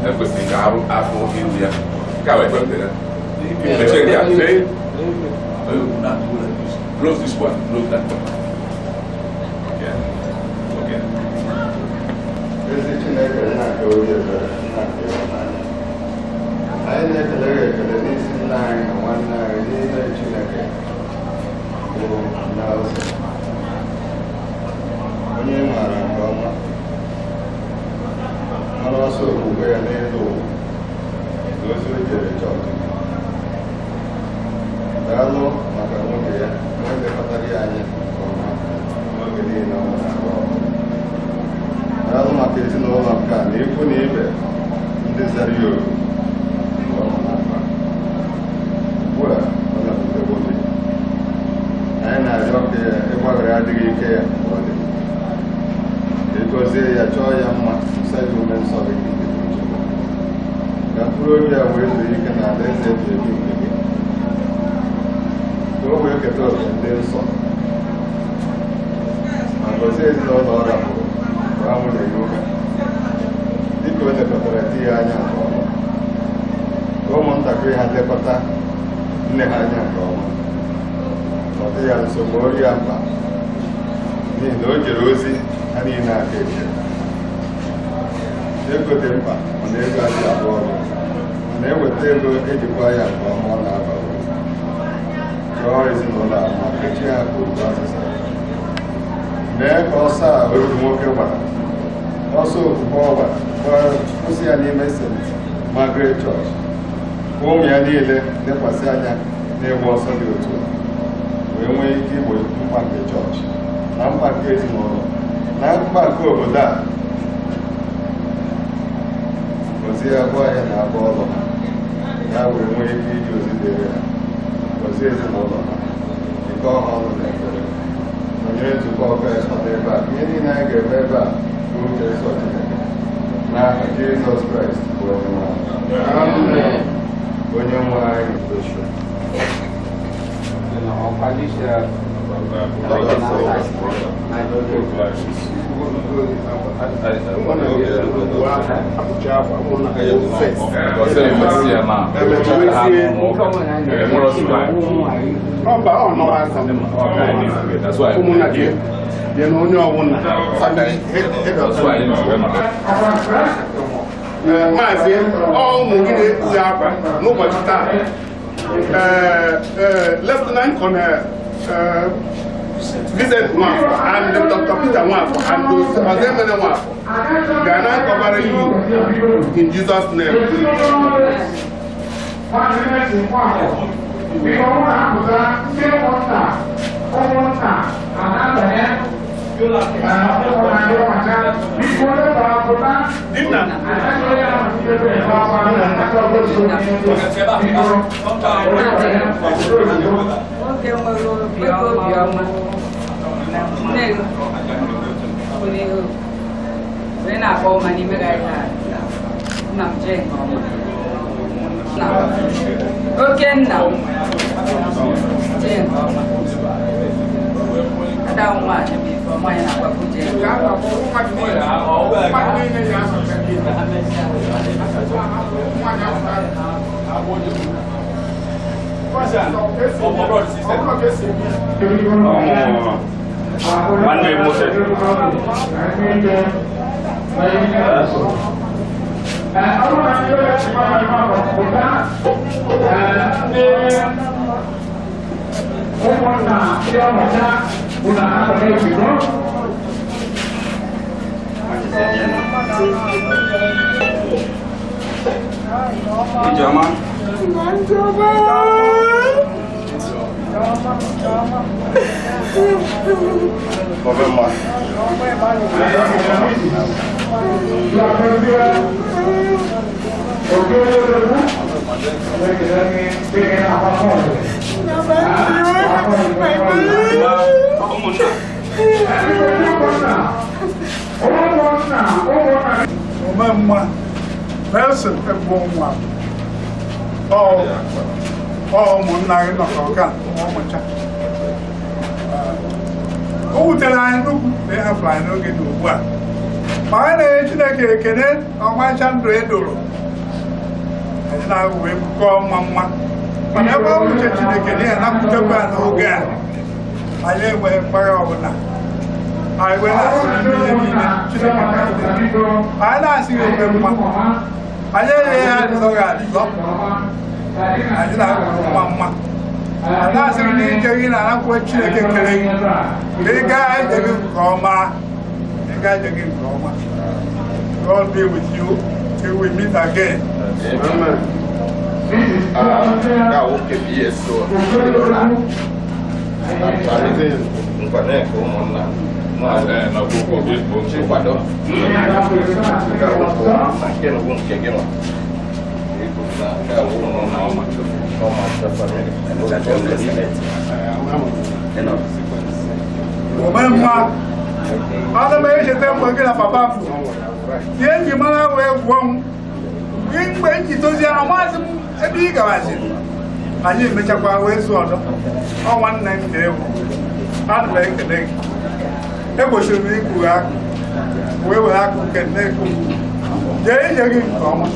ekwesịrị ka afọ iwu ya ka wee kwepụtara check ya say close this one, close that one. Okay. Okay. Lalu maka kemudian mulai pertariannya lalu makin sini orang kan ini pun ini serius buat orang itu boleh ayah jawab dia ibu berada di IKEA boleh itu saya coy yang saya cuma sorry dan perlu dia boleh ikan ada saya jadi Kalau we get to the sun, and was saying no more of Ramu de Yoga. It was a Patricia. Roman Takri had the Pata, Nehanya Roma. But they are so more yamba. Ni no Jerosi, and in a kitchen. They could temper when they got their border. And they would take a quiet from 1 hour. Is in all our market. Then also, we will walk over. Also, forward, for Pussy and Margaret Church. Home Yanile, the Passania, near was on the tour. When we give with Margaret Church, I'm packing all. Now, back over that. Was here boy and our ball. Now we will use it there. Was here in all of them. Go on with that. When you're to call first for their back, any night get right back, who cares what you make? Now, Jesus Christ, when you're wine, the show. I'll publish that's why you know, no one. That's why I didn't remember. All moving nobody time. Lieutenant Colonel Vincent Nwafo and Dr. Peter Nwafo and those Ozemene Nwafo. They are now covering you in Jesus' name. One day, Moses. Person one. Oh, Munai, not Ogan, who tell I look, they have fine, no get to work. My age, I can, on my chan, anyị na-wee bukọọ mma mana ebe ọ uche Chineke n'ihi na nkwuchekwa ya n'oge a anyị enweghị mkpagha ọbụla anyị wee na-asị ihe niile Chineke anyị na-asịghị ebe mma anyị enyeghị ya adịzọghị adịzọ anyị na-ahụ mma anyị na-asịghị na ike gị na akwụkwọ Chineke kere gị ka ị gaa ije gị nke ọma God be with you till we meet again. Amen. Ada m echeta mgbe gị na papa m ihe nji mara wee gwụọ m mgbe m ji dozie amasị m ebe ị gawaziri anyị emechakwa wee zụ ọzọ ọ nwanne m na-egwu ana m ekele gị egbochiri m ikpughe aka wee were aka nke nne-ekwu jee inye gị nke ọma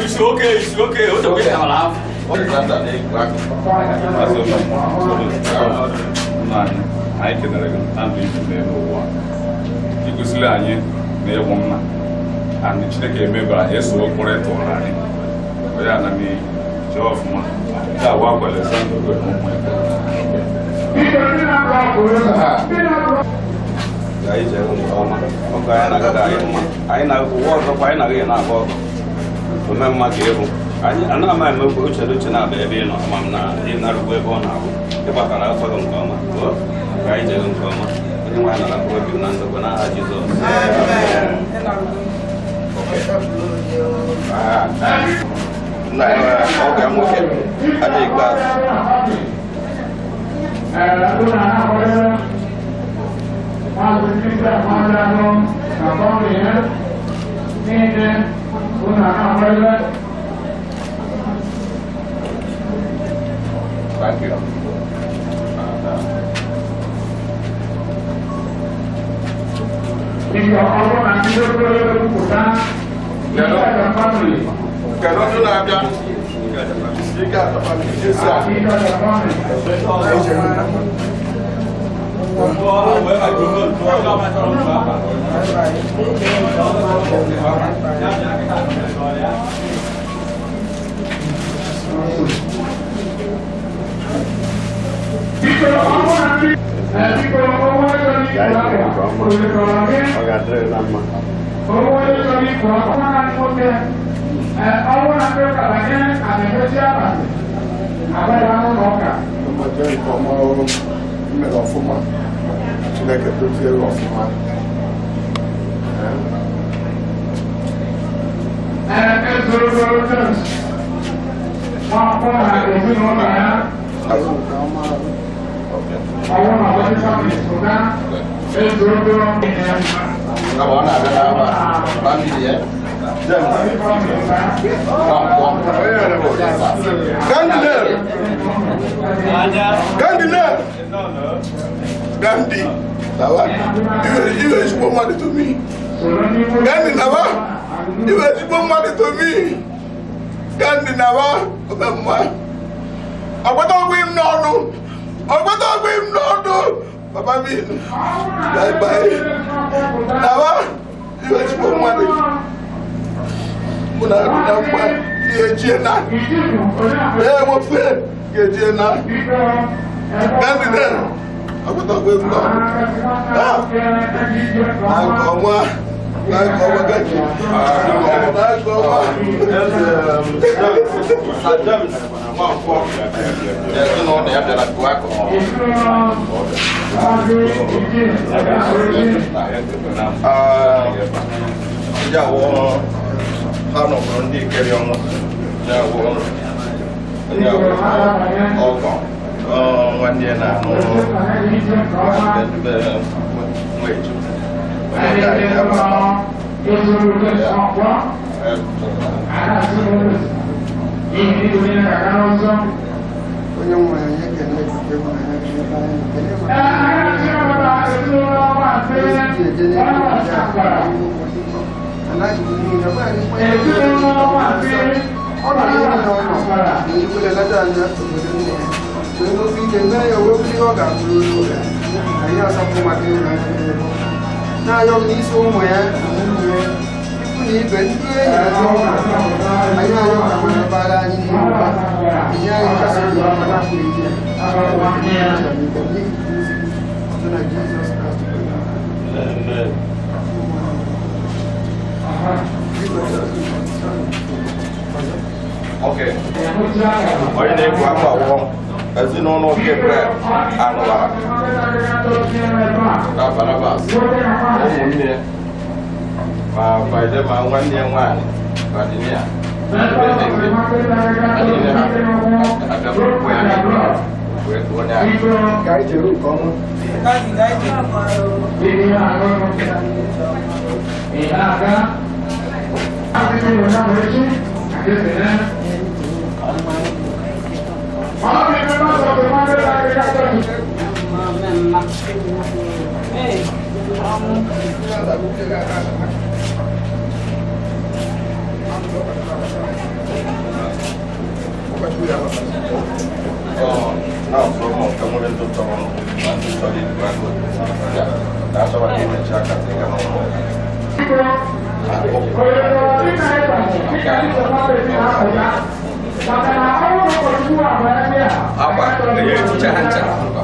It's okay. What we have laugh. I can and Chineke emebara eso okporo eto anyị ya na mi je ọfụma ya wa gwale san do go mo ya ije ọma ọka ya na ga anyị mma anyị na ụwa ọzọ kwa anyị na gị na abọ ome mma ka ịhụ anyị ana ama eme uche na abịa ebe ị nọ ma m na ị na-arụgbu ebe ọ na-abụ ịgbatara afọ gị nke ọma ka anyị jere nke ọma onye nwe anyị na-akwụ obi na ndokwa n'aha Jizọs oge nwoke aja ikpeazụ Thank you. If you are all and you don't know the family. Cannot do that. You got the family. Yes, Gandhi, you is money to me. Gandhi Nava, you is money to me. Gandhi Nava, Papa me, bye. Nava, you is money. na mgbe ga-ejie na enwefe ga-ejie na gandide agbụtakwa egwu na-nke ọnwa gaji na-nke ọnwa ezinụlọ ya bịara kụwa akụ ndị awọ ha nọbụrụ ndị ikeri ọnwụ ndị awọ ọgọ nwanne ya na-anụ nweju onye nwere onye kele n'ayọ n'isi ụmụ ya ikwu na ibe ndị enyi na anyị ayọ ka nwebara anyị n'ihu ihe anyị kasị Okay. Onye na-ekwu akwa awọ ezinụlọ Gabriel anụwara na Barnabas ụmụnne ma Baide ma nwanne ya nwaanyị Badinia niile ha abịakwụ ya wee tụọ onye ahụ ka anyị jere nke ọma apa gaya cahan cahan apa